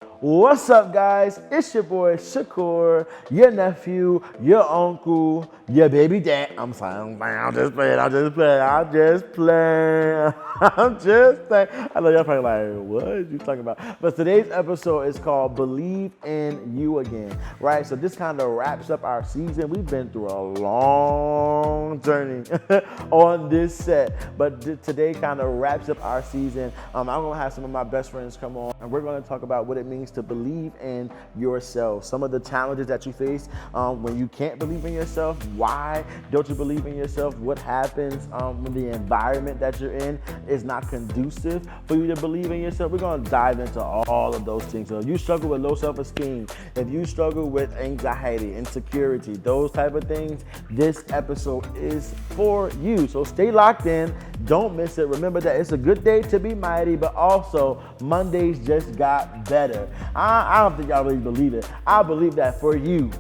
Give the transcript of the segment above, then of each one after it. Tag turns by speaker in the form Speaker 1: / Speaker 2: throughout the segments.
Speaker 1: What's up, guys? It's your boy Shakur, your nephew, your uncle, your baby dad. I'm just playing. I'm just playing. I know y'all probably like, what are you talking about? But today's episode is called Believe in You Again, right? So this kind of wraps up our season. We've been through a long journey on this set, but today kind of wraps up our season. I'm gonna have some of my best friends come on, and we're gonna talk about what it means to believe in yourself. Some of the challenges that you face when you can't believe in yourself. Why don't you believe in yourself? What happens when the environment that you're in is not conducive for you to believe in yourself? We're gonna dive into all of those things. So if you struggle with low self-esteem, if you struggle with anxiety, insecurity, those type of things, this episode is for you. So stay locked in. Don't miss it. Remember that it's a good day to be mighty, but also Mondays just got better. I don't think y'all really believe it. I believe that for you.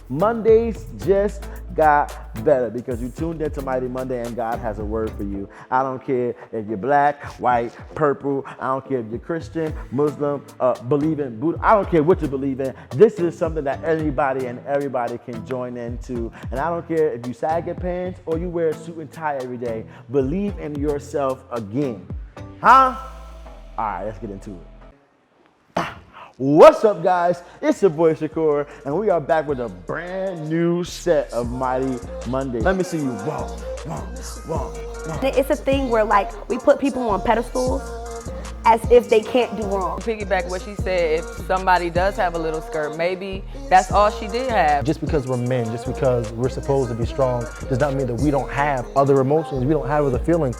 Speaker 1: Mondays just got better because you tuned into Mighty Monday and God has a word for you. I don't care if you're black, white, purple. I don't care if you're Christian, Muslim, believe in Buddha. I don't care what you believe in. This is something that anybody and everybody can join into. And I don't care if you sag your pants or you wear a suit and tie every day. Believe in yourself again. Huh? All right, let's get into it. What's up, guys? It's your boy Shakur, and we are back with a brand new set of Mighty Monday. Let me see you walk.
Speaker 2: It's a thing where we put people on pedestals as if they can't do wrong.
Speaker 3: Piggyback what she said, if somebody does have a little skirt, maybe that's all she did have.
Speaker 4: Just because we're men, just because we're supposed to be strong, does not mean that we don't have other emotions, we don't have other feelings.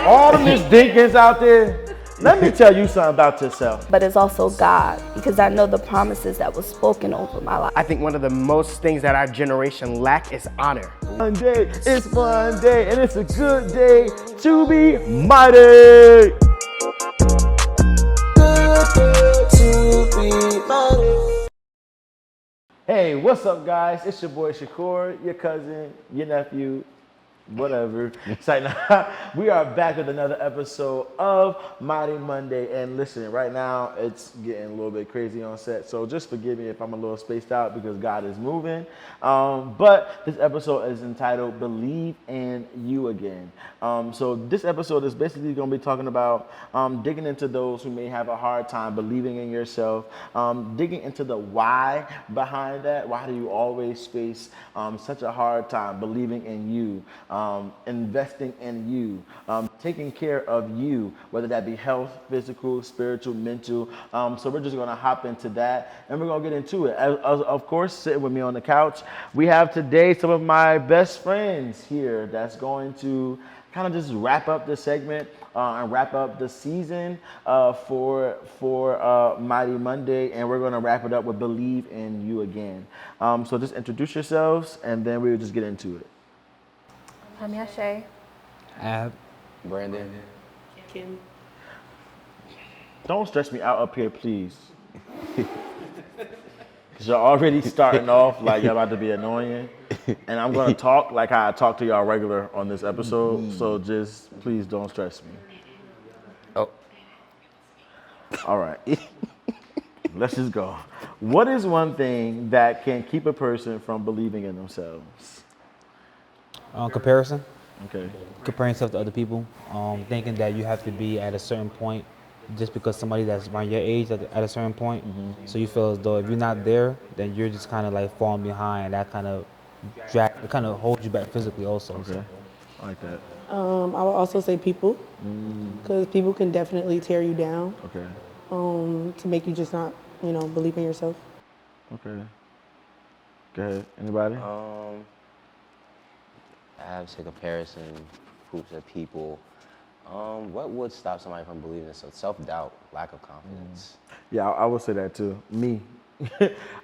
Speaker 1: All of Miss Dinkins out there, let me tell you something about yourself.
Speaker 2: But it's also God, because I know the promises that was spoken over my life.
Speaker 5: I think one of the most things that our generation lack is honor.
Speaker 1: Monday, it's Monday, and it's a good day to be mighty. Hey, what's up, guys? It's your boy Shakur, your cousin, your nephew, whatever. So now, we are back with another episode of Mighty Monday. And listen, right now it's getting a little bit crazy on set. So just forgive me if I'm a little spaced out because God is moving. But this episode is entitled Believe in You Again. So this episode is basically going to be talking about digging into those who may have a hard time believing in yourself, digging into the why behind that. Why do you always face such a hard time believing in you? Investing in you, taking care of you, whether that be health, physical, spiritual, mental. So we're just going to hop into that and we're going to get into it. Of course, sitting with me on the couch, we have today some of my best friends here that's going to kind of just wrap up the segment and wrap up the season for Mighty Monday, and we're going to wrap it up with Believe in You Again. So just introduce yourselves and then we'll just get into it.
Speaker 6: I'm Yashay.
Speaker 7: Ab.
Speaker 5: Brandon.
Speaker 6: Kim.
Speaker 1: Don't stress me out up here, please. Because you're already starting off like you're about to be annoying. And I'm going to talk like how I talk to y'all regular on this episode. So just please don't stress me.
Speaker 5: Oh.
Speaker 1: All right. Let's just go. What is one thing that can keep a person from believing in themselves?
Speaker 7: Comparison.
Speaker 1: Okay.
Speaker 7: Comparing yourself to other people. Thinking that you have to be at a certain point just because somebody that's around your age at a certain point. Mm-hmm. So you feel as though if you're not there, then you're just kind of like falling behind. That kind of holds you back physically also.
Speaker 1: Okay.
Speaker 7: So.
Speaker 1: I like that.
Speaker 6: I would also say people, because people can definitely tear you down.
Speaker 1: Okay.
Speaker 6: To make you just not, believe in yourself.
Speaker 1: Okay. Go ahead. Anybody?
Speaker 8: I have to comparison, groups of people. What would stop somebody from believing in themselves? Self-doubt, lack of confidence.
Speaker 1: Yeah, I would say that too. Me.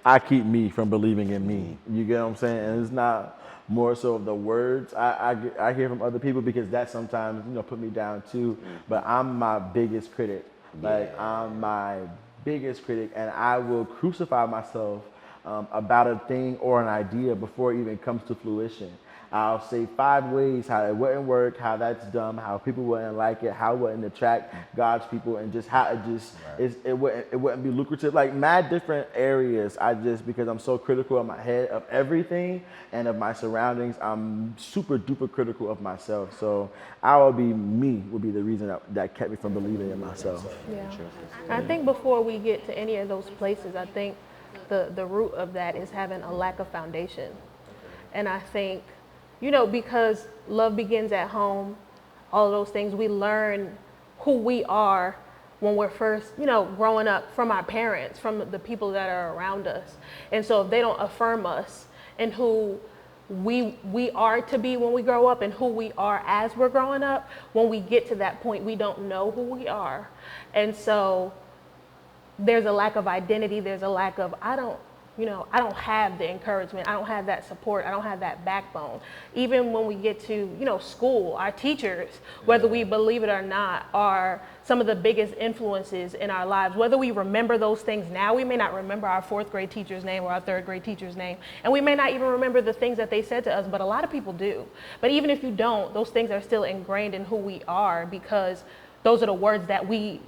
Speaker 1: I keep me from believing in me. You get what I'm saying? And it's not more so of the words I hear from other people, because that sometimes, put me down too. But I'm my biggest critic. I'm my biggest critic, and I will crucify myself about a thing or an idea before it even comes to fruition. I'll say 5 ways how it wouldn't work, how that's dumb, how people wouldn't like it, how it wouldn't attract God's people, and just how it just it wouldn't be lucrative. Like mad different areas. Because I'm so critical in my head of everything and of my surroundings, I'm super duper critical of myself. So would be the reason that kept me from believing in myself.
Speaker 9: Yeah. I think before we get to any of those places, I think the root of that is having a lack of foundation. And I think, because love begins at home, all of those things, we learn who we are when we're first, growing up from our parents, from the people that are around us. And so if they don't affirm us in who we are to be when we grow up and who we are as we're growing up, when we get to that point, we don't know who we are. And so there's a lack of identity. There's a lack of, I don't have the encouragement. I don't have that support. I don't have that backbone. Even when we get to, school, our teachers, whether we believe it or not, are some of the biggest influences in our lives. Whether we remember those things now, we may not remember our 4th grade teacher's name or our 3rd grade teacher's name. And we may not even remember the things that they said to us, but a lot of people do. But even if you don't, those things are still ingrained in who we are, because those are the words that we,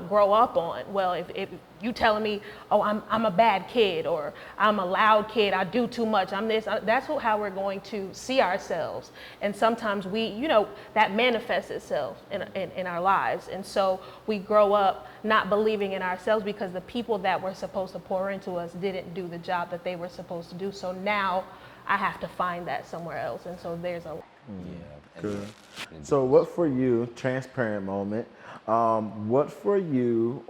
Speaker 9: grow up on. Well, if you telling me, oh, I'm a bad kid, or I'm a loud kid, I do too much, I'm this, that's how we're going to see ourselves. And sometimes we, that manifests itself in our lives. And so we grow up not believing in ourselves because the people that were supposed to pour into us didn't do the job that they were supposed to do. So now I have to find that somewhere else. And so there's a
Speaker 1: Good. So what for you, transparent moment, what for you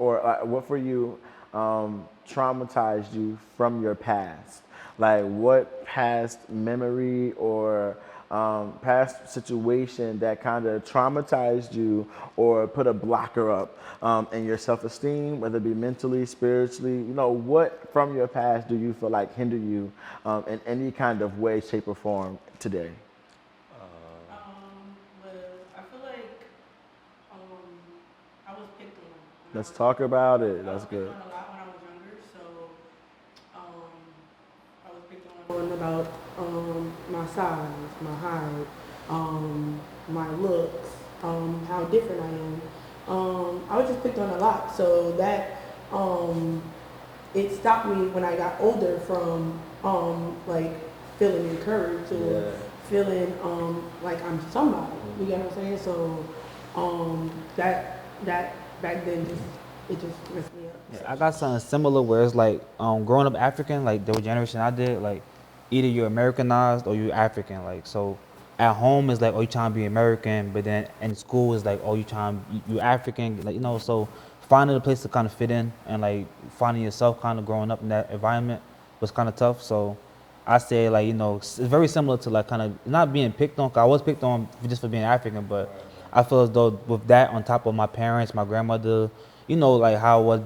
Speaker 1: traumatized you from your past? Like what past memory or past situation that kind of traumatized you or put a blocker up in your self-esteem, whether it be mentally, spiritually, what from your past do you feel like hinder you in any kind of way, shape, or form today? Let's talk about it. That's good.
Speaker 6: I was picked on a lot when I was younger, so I was picked on about my size, my height, my looks, how different I am. I was just picked on a lot, so that it stopped me when I got older from like feeling encouraged or feeling like I'm somebody. You get what I'm saying? So that back then it just messed me up.
Speaker 7: I got something similar where it's like growing up African, like the generation I did, like either you're Americanized or you're African. Like so at home it's like, oh, you trying to be American, but then in school it's like, oh, you African, like, so finding a place to kind of fit in and like finding yourself kind of growing up in that environment was kind of tough. So I say like, it's very similar to like kind of not being picked on, 'cause I was picked on just for being African, but I feel as though with that on top of my parents, my grandmother, like how it was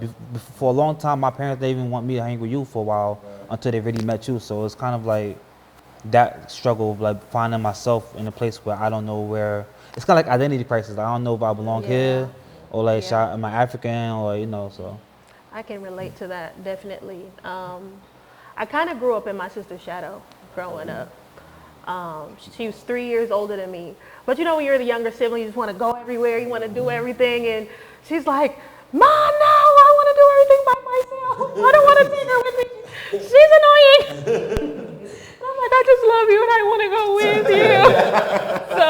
Speaker 7: for a long time, my parents didn't even want me to hang with you for a while until they really met you. So it's kind of like that struggle of like finding myself in a place where I don't know where, it's kind of like identity crisis. I don't know if I belong here or like, am I African or, so.
Speaker 9: I can relate to that, definitely. I kind of grew up in my sister's shadow growing up. She was 3 years older than me. But when you're the younger sibling, you just want to go everywhere, you want to do everything. And she's like, Mom, no, I want to do everything by myself. I don't want to take her with me. She's annoying. I'm like, I just love you and I want to go with you. So,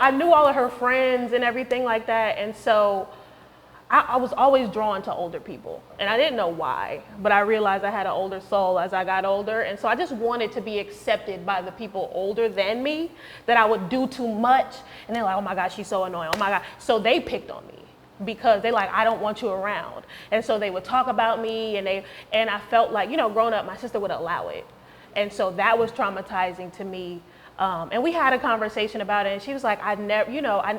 Speaker 9: I knew all of her friends and everything like that. And so I was always drawn to older people, and I didn't know why, but I realized I had an older soul as I got older, and so I just wanted to be accepted by the people older than me, that I would do too much, and they're like, oh my God, she's so annoying, oh my God. So they picked on me because they like, I don't want you around. And so they would talk about me, and I felt like, growing up, my sister would allow it. And so that was traumatizing to me. And we had a conversation about it, and she was like,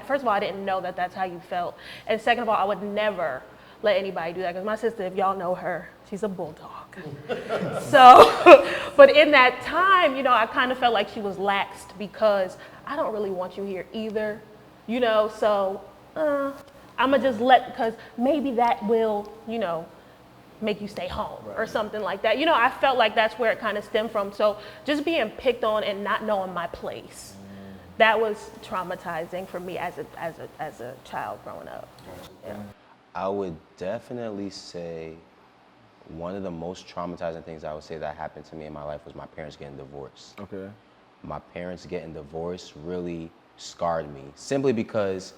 Speaker 9: first of all, I didn't know that that's how you felt. And second of all, I would never let anybody do that, because my sister, if y'all know her, she's a bulldog. So, but in that time, I kind of felt like she was laxed because I don't really want you here either, so I'm gonna just because maybe that will, make you stay home or something like that. You know, I felt like that's where it kind of stemmed from. So just being picked on and not knowing my place, that was traumatizing for me as a child growing up. Yeah.
Speaker 8: I would definitely say one of the most traumatizing things I would say that happened to me in my life was my parents getting divorced.
Speaker 1: Okay.
Speaker 8: My parents getting divorced really scarred me, simply because,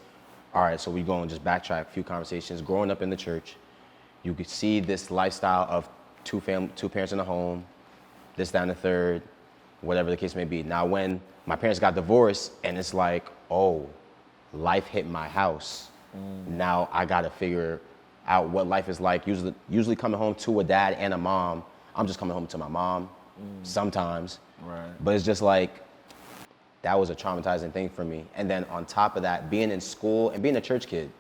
Speaker 8: all right, so we go and just backtrack a few conversations. Growing up in the church, you could see this lifestyle of two parents in the home, this, that, and the third, whatever the case may be. Now, when my parents got divorced, and it's like, oh, life hit my house. Now I gotta figure out what life is like. Usually coming home to a dad and a mom. I'm just coming home to my mom sometimes.
Speaker 1: Right.
Speaker 8: But it's just like, that was a traumatizing thing for me. And then on top of that, being in school and being a church kid,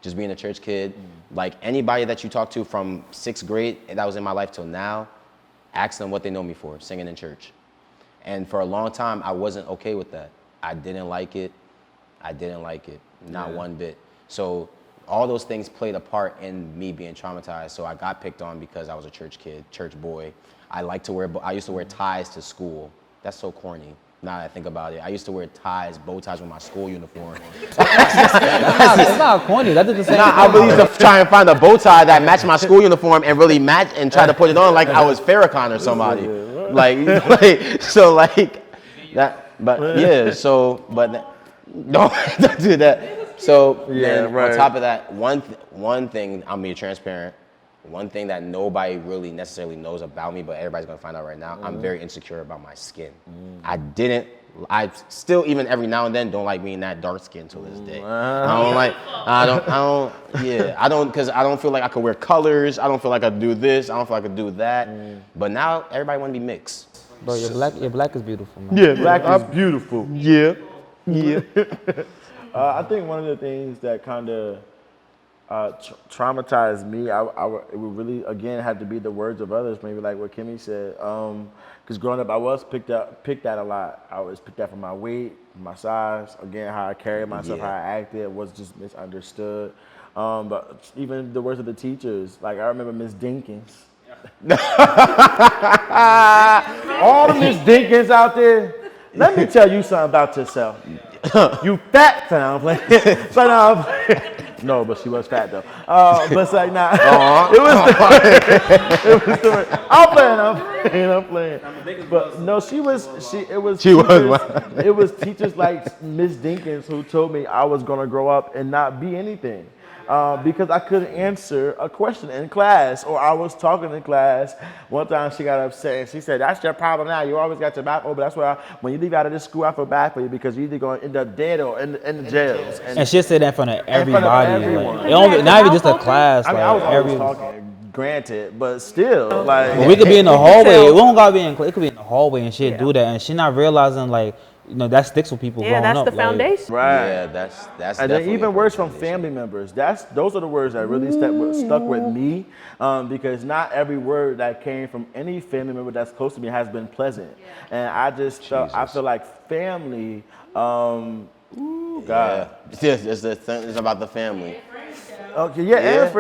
Speaker 8: just being a church kid, like anybody that you talk to from 6th grade that was in my life till now, ask them what they know me for, singing in church. And for a long time, I wasn't okay with that. I didn't like it. Not one bit. So all those things played a part in me being traumatized. So I got picked on because I was a church kid, church boy. I used to wear ties to school. That's so corny. Now that I think about it, I used to wear ties, bow ties with my school uniform.
Speaker 7: It's not corny. That is the same.
Speaker 8: I really used to try and find a bow tie that matched my school uniform and really match and try to put it on like I was Farrakhan or somebody. Like that. But yeah, so don't do that. So then on top of that, one thing, I'm being transparent. One thing that nobody really necessarily knows about me, but everybody's gonna find out right now, I'm very insecure about my skin. I still, even every now and then, don't like being that dark skin to this day. Because I don't feel like I could wear colors. I don't feel like I could do this. I don't feel like I could do that. But now everybody wanna be mixed.
Speaker 7: Bro, your black is beautiful, man.
Speaker 1: Yeah, black is beautiful. Yeah. I think one of the things that kind of traumatized me, it would really, again, have to be the words of others, maybe like what Kimmy said. Because growing up, I was picked at a lot. I was picked at for my weight, my size, again, how I carried myself, how I acted, was just misunderstood. But even the words of the teachers, like I remember Miss Dinkins. All the Miss Dinkins out there, let me tell you something about yourself. You fat, I'm playing. No, but she was fat though. But it's like, nah. It was the I'm playing. But no, it was teachers like Miss Dinkins who told me I was gonna grow up and not be anything. Because I couldn't answer a question in class, or I was talking in class. One time she got upset and she said, "That's your problem now. You always got your back open. That's why when you leave out of this school, I feel bad for you because you're either going to end up dead or in the jails."
Speaker 7: And she'll say that in front of everybody.
Speaker 1: everyone.
Speaker 7: Not even just a class.
Speaker 1: I mean, I was always talking, granted, but still, like.
Speaker 7: Well, we could be in the hallway. We don't gotta be in. It could be in the hallway and shit. Do that, and she not realizing like. That sticks with people growing
Speaker 2: that's
Speaker 7: up.
Speaker 2: the foundation.
Speaker 1: Right.
Speaker 8: Yeah, that's.
Speaker 1: And then even words from family members. Those are the words that really stuck with me, because not every word that came from any family member that's close to me has been pleasant. And I just I feel like family. God.
Speaker 8: It's about the family.
Speaker 1: Okay, and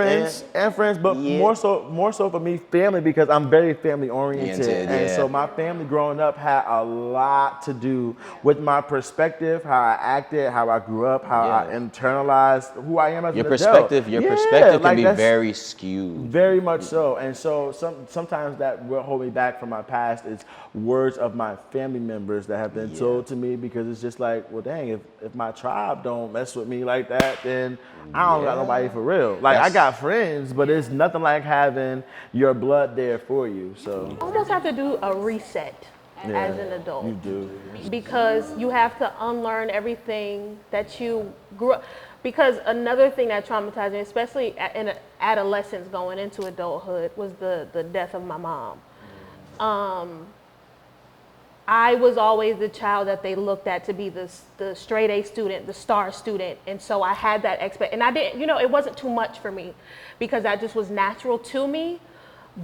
Speaker 1: friends, but more so for me, family, because I'm very family oriented, and so my family growing up had a lot to do with my perspective, how I acted, how I grew up, how I internalized who I am as an adult.
Speaker 8: Your perspective can be very skewed.
Speaker 1: Very much so, and so sometimes that will hold me back from my past is words of my family members that have been told to me, because it's just like, well, dang, if my tribe don't mess with me like that, then I don't got nobody for real. Like, I got friends, but it's nothing like having your blood there for you. So
Speaker 9: You almost have to do a reset as an adult.
Speaker 1: You do.
Speaker 9: Because you have to unlearn everything that you grew up. Because another thing that traumatized me, especially in adolescence going into adulthood, was the death of my mom. I was always the child that they looked at to be the straight A student, the star student. And so I had that and I didn't, it wasn't too much for me because that just was natural to me.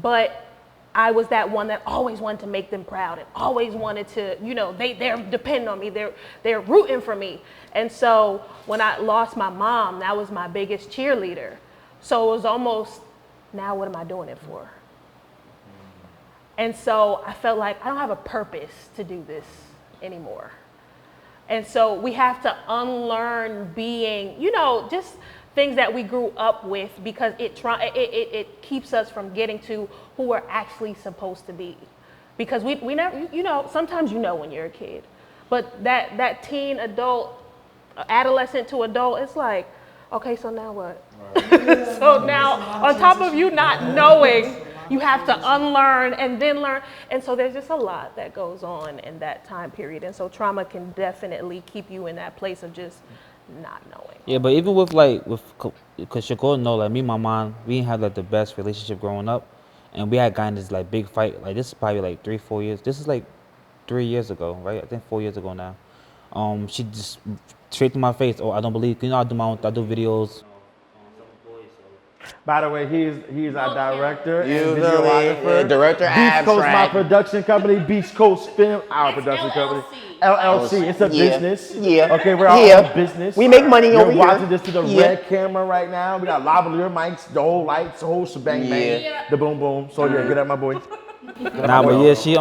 Speaker 9: But I was that one that always wanted to make them proud and always wanted to, they're depending on me. They're rooting for me. And so when I lost my mom, that was my biggest cheerleader. So it was almost now what am I doing it for? And so I felt like I don't have a purpose to do this anymore. And so we have to unlearn being, just things that we grew up with, because it keeps us from getting to who we're actually supposed to be. Because we never, sometimes when you're a kid, but that teen, adult, adolescent to adult, it's like, okay, so now what? Right. So now, on top of you not knowing, you have to unlearn and then learn. And so there's just a lot that goes on in that time period. And so trauma can definitely keep you in that place of just not knowing.
Speaker 7: Yeah, but even with because Shakur know, like me and my mom, we didn't have like the best relationship growing up. And we had gotten this like big fight. Like this is probably like 3-4 years. This is like 3 years ago, right? I think 4 years ago now. She just straight to my face. Oh, I don't believe. I do videos.
Speaker 1: By the way, he's our director
Speaker 8: You
Speaker 1: and
Speaker 8: feel me?
Speaker 1: videographer.
Speaker 8: Director
Speaker 1: Beach Coast, my
Speaker 8: Abstract.
Speaker 1: production company. Beach Coast Film, our production company. LLC. It's a business.
Speaker 5: Yeah.
Speaker 1: Okay, we're all
Speaker 5: Yeah.
Speaker 1: in business.
Speaker 5: We make money
Speaker 1: You're
Speaker 5: over here.
Speaker 1: watching this to the
Speaker 5: Yeah.
Speaker 1: red camera right now. We got lavalier mics, the whole lights, the whole shebang bang, the boom boom. So yeah, get at my boy.
Speaker 7: Nah, but yeah, she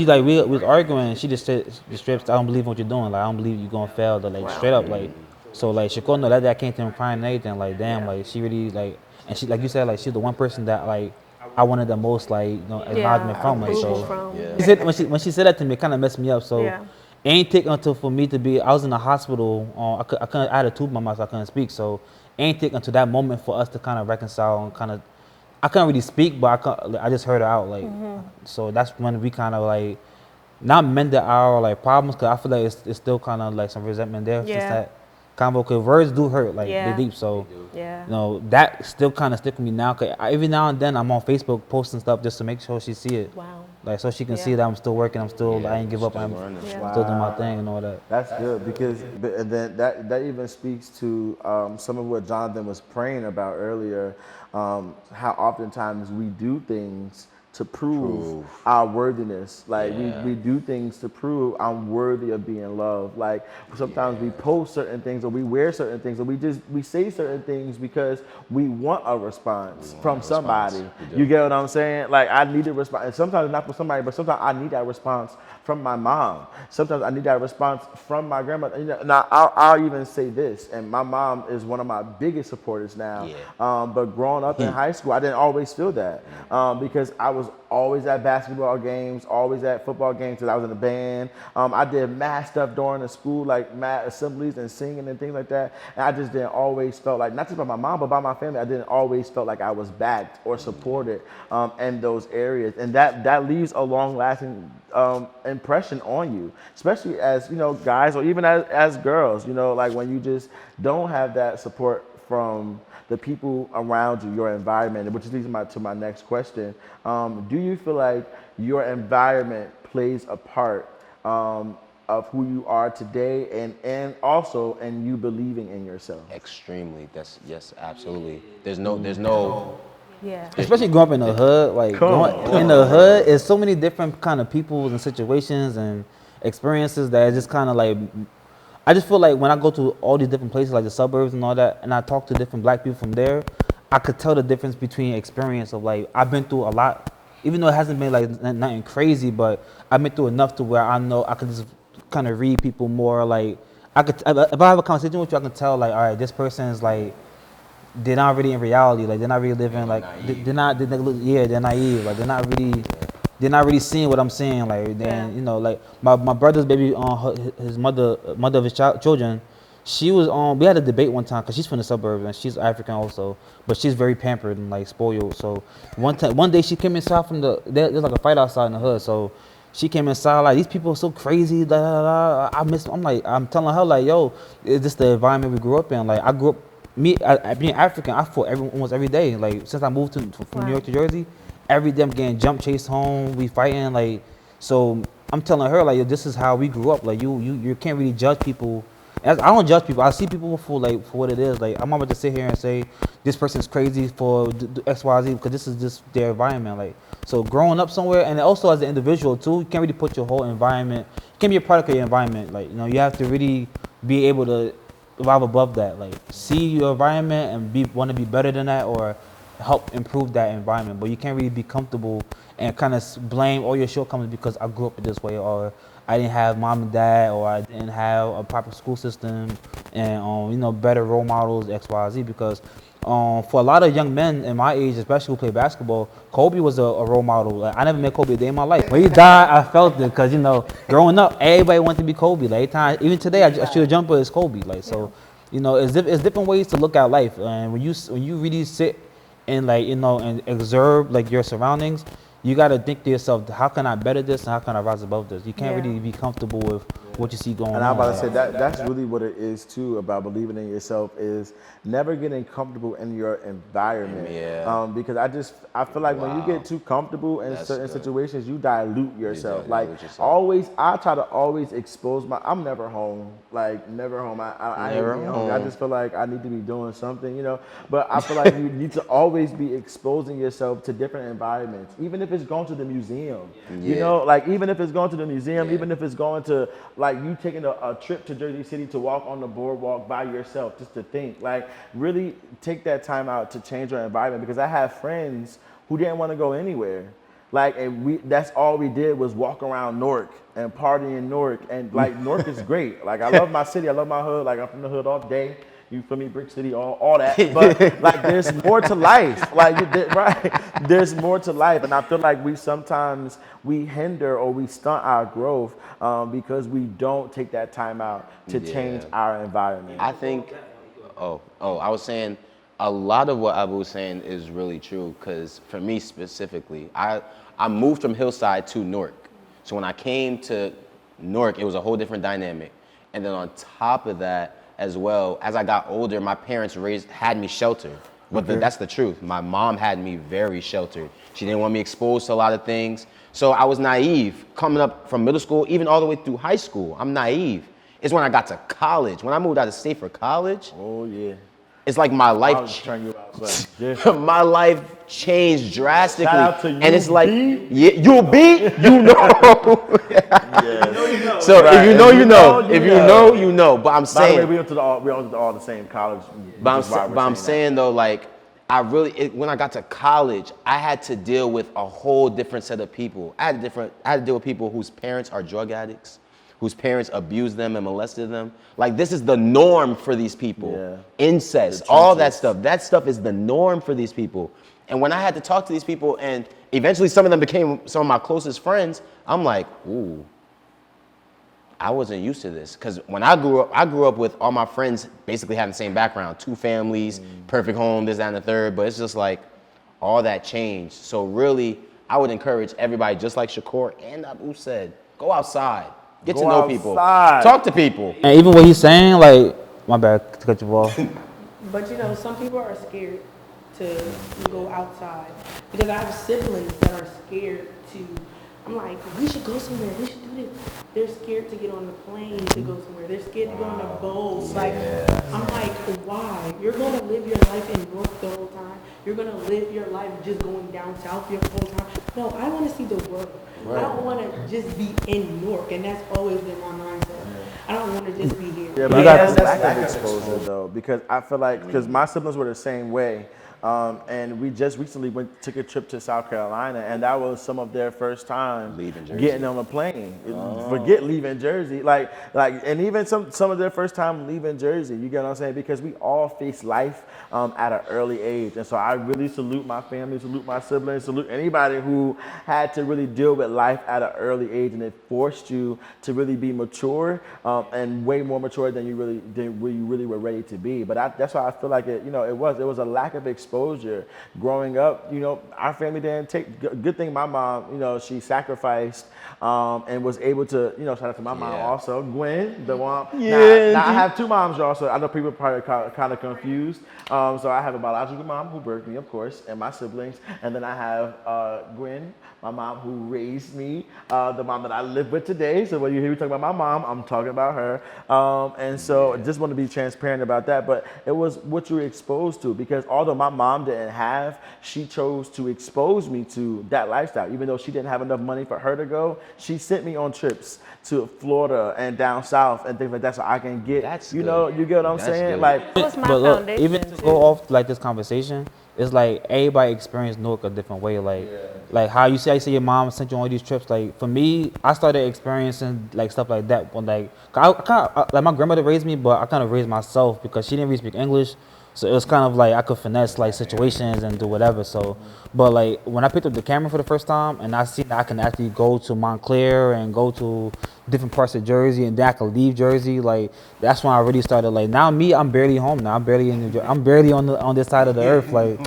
Speaker 7: like we was arguing. She just said, the strips, I don't believe what you're doing. Like I don't believe you're gonna fail. Like straight up, like so like Shakur know that came to him crying and everything. Like damn, like she really like, and she like you said, like she's the one person that like I wanted the most like acknowledgement from. Like so, she said when she said that to me, it kind of messed me up. So it ain't take until for me to be. I was in the hospital. I had a tube in my mouth, so I couldn't speak. So it ain't take until that moment for us to kind of reconcile and kind of. I couldn't really speak, but I just heard her out, like, so that's when we kind of like, not mended our like problems, cause I feel like it's still kind of like some resentment there. Just that convo, cause words do hurt, like they deep. So, that still kind of stick with me now. Cause every now and then I'm on Facebook posting stuff just to make sure she see it. Wow. Like so she can see that I'm still working, I'm still, I ain't give up, I'm still doing my thing and all that.
Speaker 1: That's good because and then that even speaks to some of what Jonathan was praying about earlier. How oftentimes we do things to prove our worthiness. Like we do things to prove I'm worthy of being loved. Like sometimes we post certain things or we wear certain things or we say certain things because we want a response from somebody. You get what I'm saying? Like I need a response. And sometimes not from somebody, but sometimes I need that response from my mom. Sometimes I need that response from my grandmother. Now I'll even say this, and my mom is one of my biggest supporters now. But growing up in high school, I didn't always feel that because I was always at basketball games, always at football games because I was in the band. I did mad stuff during the school, like mad assemblies and singing and things like that. And I just didn't always felt like, not just by my mom, but by my family, I didn't always felt like I was backed or supported in those areas. And that leaves a long-lasting impression on you, especially as, guys or even as girls, like when you just don't have that support from the people around you, your environment, which leads to my next question. Do you feel like your environment plays a part of who you are today and also in you believing in yourself?
Speaker 8: Extremely. Yes, absolutely. There's no.
Speaker 9: Yeah.
Speaker 7: Especially growing up in the hood, like in the hood, it's so many different kind of people and situations and experiences that it's just kind of like. I just feel like when I go to all these different places, like the suburbs and all that, and I talk to different black people from there, I could tell the difference between experience of like, I've been through a lot, even though it hasn't been like nothing crazy, but I've been through enough to where I know I can just kind of read people more. Like, if I have a conversation with you, I can tell like, all right, this person is like, they're not really in reality, like they're not really living, like they're naive, like they're not really seeing what I'm seeing. Like then like my brother's baby, his mother of his children, she was we had a debate one time because she's from the suburbs and she's African also, but she's very pampered and like spoiled. So one day she came inside from there's like a fight outside in the hood. So she came inside like, these people are so crazy. I'm telling her like, yo, is this the environment we grew up in? Like I grew up, being African, I fought almost every day. Like since I moved from New York to Jersey. Every day I'm getting jump chased home, we fighting, like, so I'm telling her, like, this is how we grew up. Like, you can't really judge people. I don't judge people. I see people for what it is. Like, I'm not about to sit here and say, this person's crazy for X, Y, Z, because this is just their environment. Like, so growing up somewhere, and also as an individual, too, you can't really put your whole environment, you can't be a product of your environment. Like, you have to really be able to evolve above that. Like, see your environment and want to be better than that, or help improve that environment. But you can't really be comfortable and kind of blame all your shortcomings because I grew up this way, or I didn't have mom and dad, or I didn't have a proper school system, and you know, better role models, X, Y, Z. Because for a lot of young men in my age, especially who play basketball, Kobe was a role model. Like, I never met Kobe a day in my life. When he died, I felt it because, you know, growing up, everybody wanted to be Kobe. Like, every time, even today, I shoot a jumper as Kobe. Like, so, you know, it's different ways to look at life. And when you really sit and, like, you know, and observe, like, your surroundings, you got to think to yourself, how can I better this and how can I rise above this? You can't really be comfortable with what you see going on.
Speaker 1: And I'm about to say that's really what it is too about believing in yourself, is never getting comfortable in your environment.
Speaker 8: Yeah.
Speaker 1: Because I feel like when you get too comfortable in certain situations, you dilute yourself. I try to always expose I'm never home. Like never home. I
Speaker 8: Never
Speaker 1: hate being
Speaker 8: home.
Speaker 1: I just feel like I need to be doing something, you know. But I feel like you need to always be exposing yourself to different environments, even if it's going to the museum. You know, like even if it's going to the museum, even if it's going to like you taking a trip to Jersey City to walk on the boardwalk by yourself, just to think. Like really take that time out to change your environment, because I have friends who didn't want to go anywhere. Like, and that's all we did was walk around Newark and party in Newark. And like Newark is great. Like I love my city, I love my hood. Like I'm from the hood all day. You feel me, Brick City, all that. But like, there's more to life. Like, right? There's more to life, and I feel like we sometimes hinder or we stunt our growth because we don't take that time out to change our environment.
Speaker 8: I think. I was saying a lot of what Abu was saying is really true, because for me specifically, I moved from Hillside to Newark. So when I came to Newark, it was a whole different dynamic. And then on top of that, as well, as I got older, my parents had me sheltered. But that's the truth. My mom had me very sheltered. She didn't want me exposed to a lot of things. So I was naive. Coming up from middle school, even all the way through high school, I'm naive. It's when I got to college. When I moved out of state for college, it's like my life my life changed drastically.
Speaker 1: Shout out to
Speaker 8: and it's like,
Speaker 1: UB.
Speaker 8: UB, you know. So if you know, you know. If you know, you know. But I'm saying,
Speaker 1: by the way, we went to all the same college.
Speaker 8: But I'm saying though, like, when I got to college, I had to deal with a whole different set of people. I had to deal with people whose parents are drug addicts, whose parents abused them and molested them. Like, this is the norm for these people. Incest, all that stuff. That stuff is the norm for these people. And when I had to talk to these people, and eventually some of them became some of my closest friends, I'm like, ooh, I wasn't used to this. Because when I grew up with all my friends basically having the same background, 2 families, perfect home, this, that, and the third. But it's just like all that changed. So really, I would encourage everybody, just like Shakur and Abu said, go outside. Get to know people. Talk to people.
Speaker 7: And even what he's saying, like, my bad to cut you off.
Speaker 6: But you know, some people are scared to go outside, because I have siblings that are scared to. I'm like, we should go somewhere. We should do this. They're scared to get on the plane to go somewhere. They're scared to go on the boat. Like, I'm like, why? You're gonna live your life in North the whole time. You're gonna live your life just going down south your whole time. No, I want to see the world. I don't want to just be in Newark, and that's always been my mindset. I don't want to just be here.
Speaker 1: Yeah, but that's lack of exposure though, because I feel like, because my siblings were the same way. And we just recently took a trip to South Carolina, and that was some of their first time getting on a plane. Forget leaving Jersey, like, and even some of their first time leaving Jersey. You get what I'm saying? Because we all face life at an early age, and so I really salute my family, salute my siblings, salute anybody who had to really deal with life at an early age, and it forced you to really be mature and way more mature than you really were ready to be. But that's why I feel like it was a lack of exposure growing up. You know, our family didn't take. Good thing my mom, she sacrificed and was able to, shout out to my mom also, Gwen, the one. Now I have 2 moms, y'all, so I know people are probably kind of confused. So I have a biological mom who birthed me, of course, and my siblings, and then I have Gwen, my mom who raised me, the mom that I live with today. So when you hear me talking about my mom, I'm talking about her. And so just want to be transparent about that. But it was what you were exposed to, because although my mom didn't have, she chose to expose me to that lifestyle. Even though she didn't have enough money for her to go, she sent me on trips to Florida and down south and things like that, so I can get, you get what I'm saying? Good.
Speaker 7: Like,
Speaker 9: That was my
Speaker 7: but look,
Speaker 9: foundation,
Speaker 7: even to
Speaker 9: too.
Speaker 7: go off like this conversation, it's like everybody experienced Newark a different way. Like how you say your mom sent you on all these trips. Like for me, I started experiencing like stuff like that when like like my grandmother raised me, but I kind of raised myself because she didn't really speak English. So it was kind of like I could finesse like situations and do whatever. So, but like when I picked up the camera for the first time and I seen that I can actually go to Montclair and go to different parts of Jersey and then I could leave Jersey, like that's when I really started. Like now I'm barely home now. I'm barely in New Jersey. I'm barely on this side of the earth. Like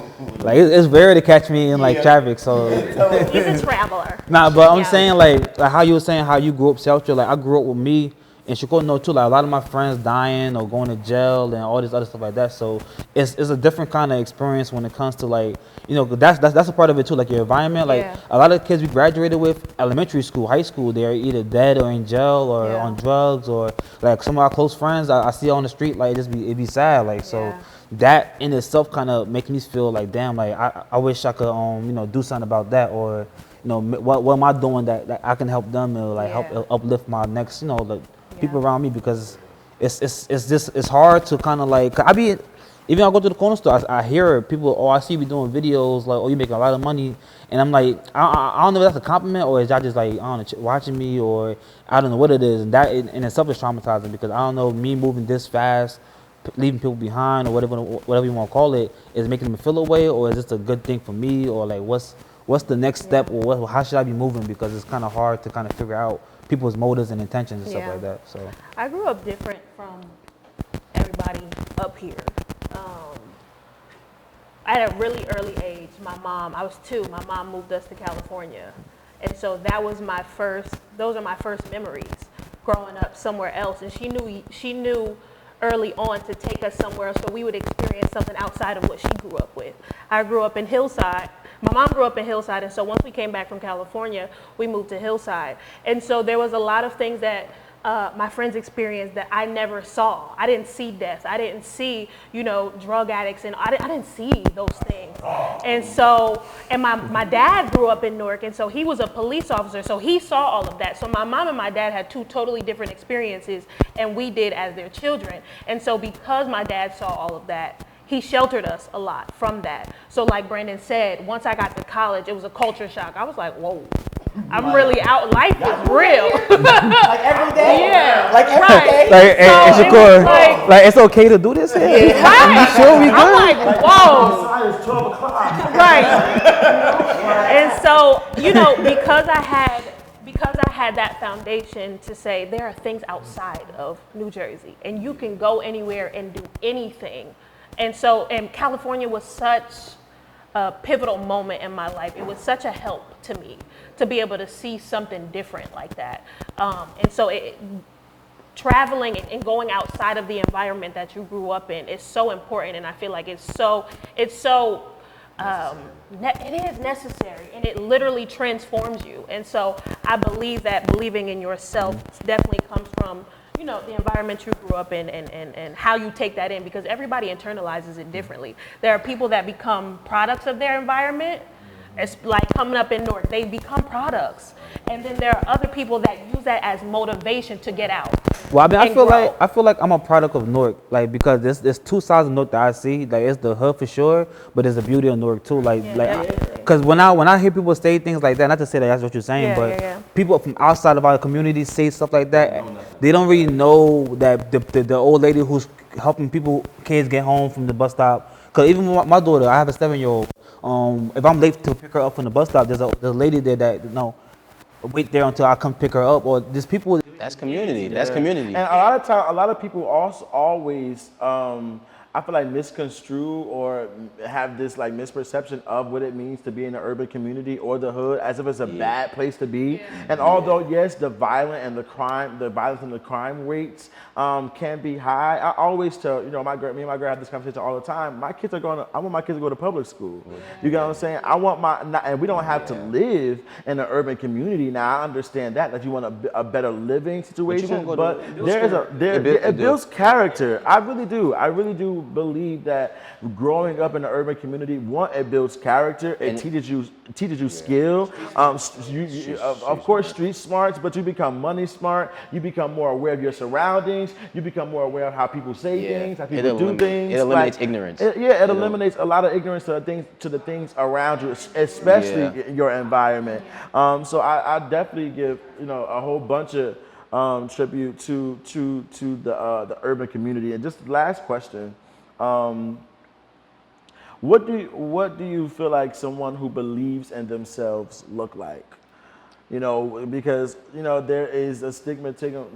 Speaker 7: it's rare to catch me in like traffic. So
Speaker 9: He's a traveler.
Speaker 7: nah, but I'm saying like how you were saying how you grew up Shelter. Like I grew up with me. And Chicago know too, like a lot of my friends dying or going to jail and all this other stuff like that. So it's a different kind of experience when it comes to like, you know, that's a part of it too, like your environment. Like a lot of kids we graduated with elementary school, high school, they're either dead or in jail or on drugs, or like some of our close friends I see on the street, like it'd be sad. Like so that in itself kind of makes me feel like damn, like I wish I could you know, do something about that, or you know, what am I doing that I can help them or like help uplift my next, you know, like people around me, because it's hard to kind of like even I go to the corner store, I hear people, I see you doing videos like, you making a lot of money, and I'm like, I don't know if that's a compliment or is y'all just like, I don't know, watching me, or I don't know what it is, and that in itself is traumatizing, because I don't know, me moving this fast, leaving people behind or whatever you want to call it, is making them feel away, or is this a good thing for me, or like what's the next step, or how should I be moving, because it's kind of hard to kind of figure out people's motives and intentions and stuff like that. So
Speaker 9: I grew up different from everybody up here. At a really early age, I was 2, my mom moved us to California. And so those are my first memories growing up somewhere else. And she knew early on to take us somewhere so we would experience something outside of what she grew up with. I grew up in Hillside. My mom grew up in Hillside, and so once we came back from California, we moved to Hillside. And so there was a lot of things that my friends experienced that I never saw. I didn't see death. I didn't see, you know, drug addicts, and I didn't see those things. And so, and my dad grew up in Newark, and so he was a police officer, so he saw all of that. So my mom and my dad had 2 totally different experiences, and we did as their children. And so because my dad saw all of that, he sheltered us a lot from that. So like Brandon said, once I got to college, it was a culture shock. I was like, whoa, I'm really out. Life is real.
Speaker 1: Like every day?
Speaker 9: Yeah.
Speaker 1: Like every day?
Speaker 7: like,
Speaker 9: So
Speaker 7: and
Speaker 9: it was
Speaker 7: like it's okay to do this here?
Speaker 9: Right.
Speaker 7: You sure we good?
Speaker 9: I'm like, whoa.
Speaker 1: It's 12 o'clock.
Speaker 9: Right. And so, you know, because I had that foundation to say there are things outside of New Jersey and you can go anywhere and do anything. And so, and California was such a pivotal moment in my life. It was such a help to me to be able to see something different like that. And so traveling and going outside of the environment that you grew up in is so important. And I feel like it is necessary, and it literally transforms you. And so I believe that believing in yourself definitely comes from, you know, the environment you grew up in and how you take that in, because everybody internalizes it differently. There are people that become products of their environment. It's like coming up in Newark, they become products. And then there are other people that use that as motivation to get out.
Speaker 7: Well, I mean, I feel like I'm a product of Newark, like, because there's 2 sides of Newark that I see. Like, it's the hood for sure, but there's the beauty of Newark too. Like, because when I hear people say things like that, not to say that that's what you're saying, but people from outside of our community say stuff like that. They don't really know that the old lady who's helping kids get home from the bus stop. Because even my daughter, I have a 7-year-old. If I'm late to pick her up from the bus stop, there's a lady there that, you know, wait there until I come pick her up. Or there's people.
Speaker 8: That's community. That's community.
Speaker 1: And a lot of people also always, I feel like, misconstrue or have this like misperception of what it means to be in an urban community or the hood, as if it's a bad place to be. And although yes, the violence and the crime rates can be high, I always tell, you know, me and my girl have this conversation all the time. I want my kids to go to public school. You get what I'm saying? I want and we don't have to live in an urban community. Now I understand that you want a better living situation, but it builds character. I really do do believe that growing up in the urban community, one, it builds character, it teaches you skill. Of course, street smarts, but you become money smart. You become more aware of your surroundings. You become more aware of how people say things, how people do things.
Speaker 8: It eliminates ignorance.
Speaker 1: It eliminates a lot of ignorance to the things around you, especially your environment. So I definitely give a whole bunch of tribute to the urban community. And just last question, what do you feel like someone who believes in themselves look like? Because there is a stigma. Child,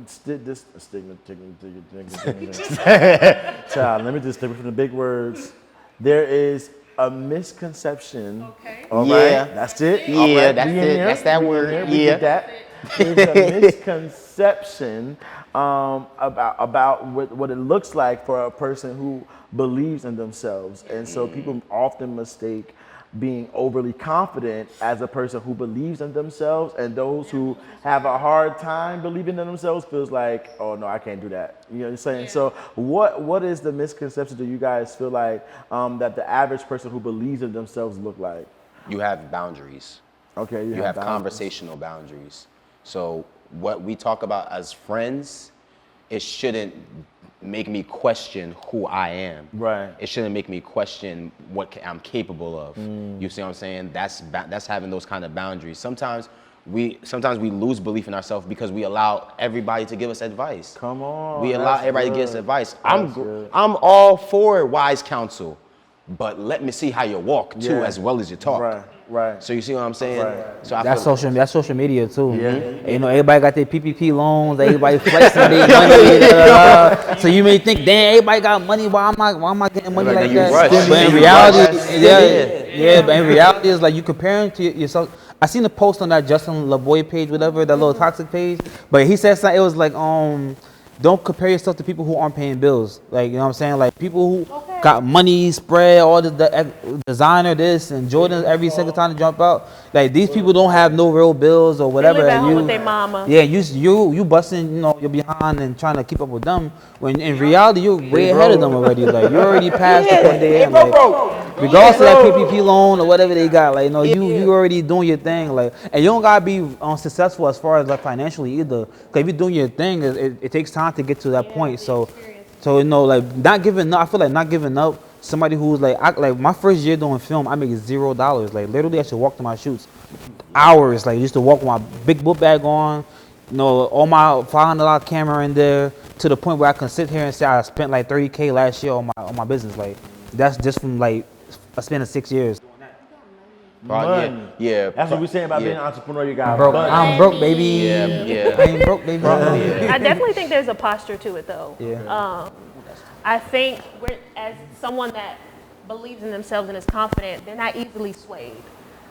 Speaker 1: let me just take it from the big words. There is a misconception. Okay. All right. That's it.
Speaker 8: Yeah, that's it. That's that word.
Speaker 1: We get that. There's a misconception about what it looks like for a person who believes in themselves. And so people often mistake being overly confident as a person who believes in themselves, and those who have a hard time believing in themselves feels like, oh no, I can't do that. You know what I'm saying? Yeah. So what is the misconception do you guys feel like that the average person who believes in themselves look like?
Speaker 8: You have boundaries.
Speaker 1: Okay,
Speaker 8: you have conversational boundaries. So what we talk about as friends, it shouldn't make me question who I am.
Speaker 1: Right.
Speaker 8: It shouldn't make me question what I'm capable of. You see what I'm saying? That's having those kind of boundaries. Sometimes we lose belief in ourselves because we allow everybody to give us advice.
Speaker 1: Come on.
Speaker 8: We allow everybody to give us advice. I'm all for wise counsel, but let me see how you walk too, as well as you talk.
Speaker 1: Right.
Speaker 8: So you see what I'm saying?
Speaker 1: Right.
Speaker 8: So
Speaker 7: that's social media too.
Speaker 1: Yeah.
Speaker 7: Everybody got their PPP loans. Everybody flexing their money. So you may think, damn, everybody got money. Why am I getting money like that?
Speaker 8: Right.
Speaker 7: But in reality, but in reality, it's like you comparing to yourself. I seen a post on that Justin LaBoy page, whatever, that little toxic page. But he said something. It was like, don't compare yourself to people who aren't paying bills. Like, you know what I'm saying? Like, people who got money spread, all the designer this and Jordan every single time to jump out. Like, these people don't have no real bills or whatever.
Speaker 9: They live at home with their mama.
Speaker 7: Yeah, you busting, you're behind and trying to keep up with them. When in reality, you're way ahead of them already. Like, you already passed the point there. Like, regardless of that PPP loan or whatever they got, like, you already doing your thing. Like, and you don't gotta be successful as far as like financially either. Cause if you're doing your thing, it takes time to get to that point. So like not giving up. I feel like not giving up. Somebody who's like my first year doing film, I made $0. Like literally, I should walk to my shoots, hours. Like just to walk with my big book bag on, all my $500 camera in there, to the point where I can sit here and say I spent like $30K last year on my business. Like that's just from like I spent 6 years.
Speaker 8: Yeah.
Speaker 1: That's what we're saying about being an entrepreneur. You got
Speaker 7: broke. I'm broke, baby.
Speaker 8: Yeah.
Speaker 7: I ain't broke, baby.
Speaker 9: I definitely think there's a posture to it, though.
Speaker 7: Yeah.
Speaker 9: I think as someone that believes in themselves and is confident, they're not easily swayed.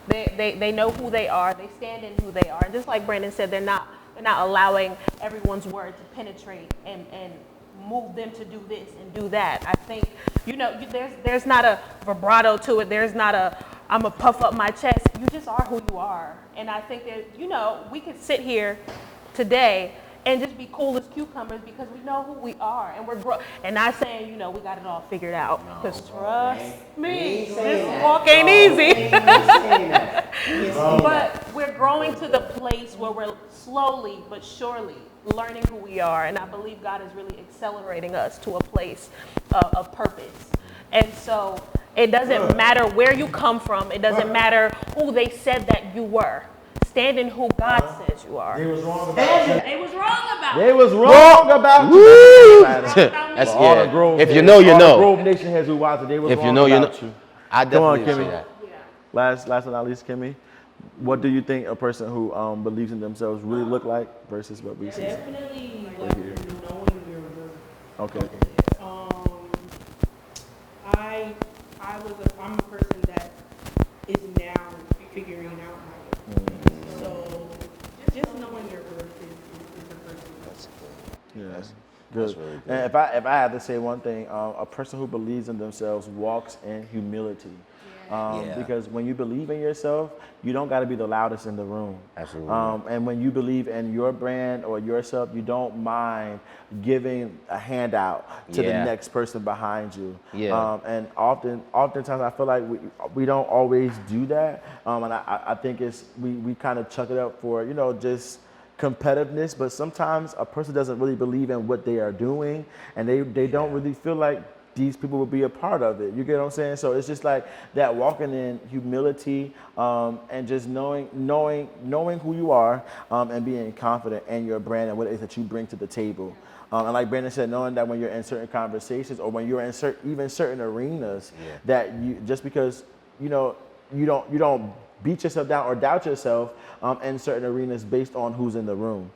Speaker 9: They know who they are. They stand in who they are. And just like Brandon said, they're not allowing everyone's word to penetrate and move them to do this and do that. I think there's not a vibrato to it. There's not I'm gonna puff up my chest. You just are who you are. And I think that we could sit here today and just be cool as cucumbers because we know who we are and and not saying we got it all figured out. Because trust me, this walk ain't easy. But we're growing to the place where we're slowly but surely learning who we are, and I believe God is really accelerating us to a place of purpose. And so it doesn't matter where you come from. It doesn't matter who they said that you were. Stand in who God says you are.
Speaker 1: They was wrong about you.
Speaker 2: They was wrong about
Speaker 1: They was wrong about you.
Speaker 8: That's
Speaker 1: all the Grove
Speaker 8: if you
Speaker 1: heads,
Speaker 8: know, you
Speaker 1: all
Speaker 8: know.
Speaker 1: the Grove Nation heads who watch it, they was
Speaker 8: If
Speaker 1: wrong
Speaker 8: you know, you know.
Speaker 1: about you.
Speaker 8: I
Speaker 1: Come on,
Speaker 8: definitely
Speaker 1: Kimmy.
Speaker 8: say that.
Speaker 1: Last but not least, Kimmy, what do you think a person who believes in themselves really look like versus what we see?
Speaker 6: Definitely knowing your worth.
Speaker 1: Okay.
Speaker 6: I'm a person that is now figuring out my worth. So just knowing your worth is a person.
Speaker 8: That's good.
Speaker 1: Yeah.
Speaker 8: That's
Speaker 1: Good.
Speaker 8: really good.
Speaker 1: And if I had to say one thing, a person who believes in themselves walks in humility. Because when you believe in yourself, you don't got to be the loudest in the room.
Speaker 8: Absolutely.
Speaker 1: And when you believe in your brand or yourself, you don't mind giving a handout to the next person behind you. And oftentimes I feel like we don't always do that. And I think we kind of chuck it up for, just competitiveness, but sometimes a person doesn't really believe in what they are doing, and they don't really feel like these people will be a part of it. You get what I'm saying? So it's just like that, walking in humility, and just knowing who you are, and being confident in your brand and what it is that you bring to the table. And like Brandon said, knowing that when you're in certain conversations or when you're in certain arenas, that you, just because you don't beat yourself down or doubt yourself in certain arenas based on who's in the room.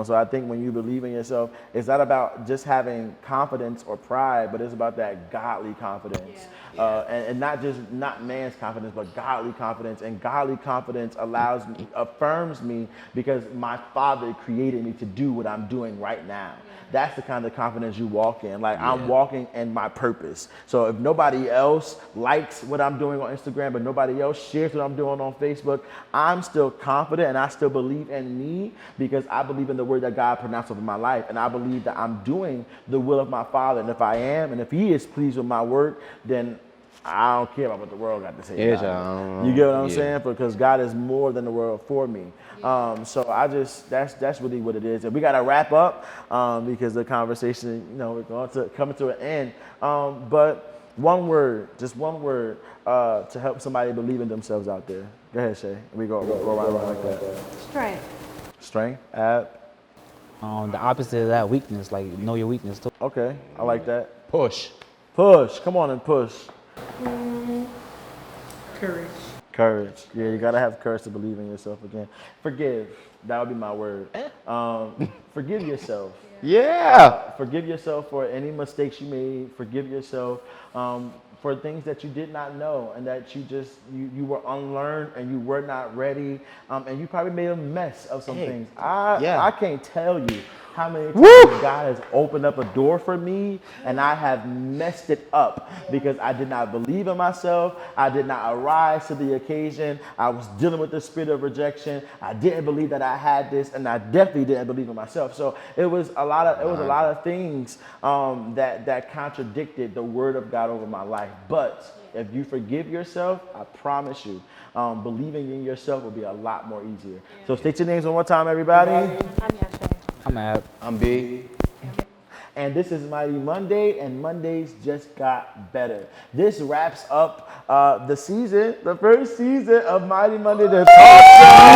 Speaker 1: So I think when you believe in yourself, it's not about just having confidence or pride, but it's about that godly confidence. And not man's confidence, but godly confidence. And godly confidence affirms me because my Father created me to do what I'm doing right now. That's the kind of confidence you walk in. Like, I'm walking in my purpose. So if nobody else likes what I'm doing on Instagram, but nobody else shares what I'm doing on Facebook, I'm still confident and I still believe in me because I believe in the word that God pronounced over my life. And I believe that I'm doing the will of my Father. And if I am, and if He is pleased with my work, then I don't care about what the world got to say about it. You get what I'm saying? Because God is more than the world for me. So that's really what it is. And we got to wrap up because the conversation, we're going to come to an end. But one word to help somebody believe in themselves out there. Go ahead, Shay. We go around like that.
Speaker 2: Strength.
Speaker 1: Strength. Ab.
Speaker 7: The opposite of that, weakness. Like, know your weakness too.
Speaker 1: Okay, I like that.
Speaker 8: Push.
Speaker 1: Come on and push.
Speaker 6: Courage.
Speaker 1: Yeah, you gotta have courage to believe in yourself again. Forgive. That would be my word. Forgive yourself. Forgive yourself for any mistakes you made. Forgive yourself for things that you did not know and that you were unlearned and you were not ready. And you probably made a mess of some things. I can't tell you how many times God has opened up a door for me and I have messed it up because I did not believe in myself. I did not arise to the occasion. I was dealing with the spirit of rejection. I didn't believe that I had this, and I definitely didn't believe in myself. So it was a lot of things that contradicted the word of God over my life. But if you forgive yourself, I promise you, believing in yourself will be a lot more easier. So state your names one more time, everybody.
Speaker 7: I'm Ab.
Speaker 8: I'm B.
Speaker 1: And this is Mighty Monday, and Mondays just got better. This wraps up the first season of Mighty Monday, the talk show.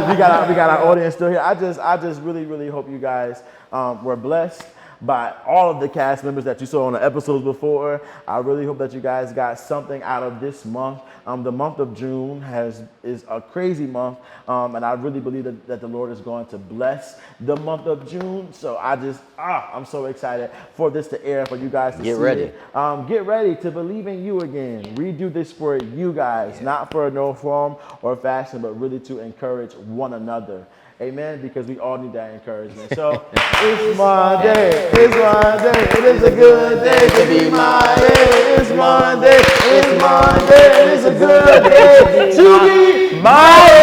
Speaker 1: We got our audience still here. I just really, really hope you guys were blessed by all of the cast members that you saw on the episodes before. I really hope that you guys got something out of this month. The month of June is a crazy month, and I really believe that the Lord is going to bless the month of June. So I'm so excited for this to air, for you guys to see it. Get ready to believe in you again. We do this for you guys, not for no form or fashion, but really to encourage one another. Amen, because we all need that encouragement. So, it's Monday, it's Monday, it is a good day to be Monday. It's Monday, it's Monday, it is a good day to be Monday.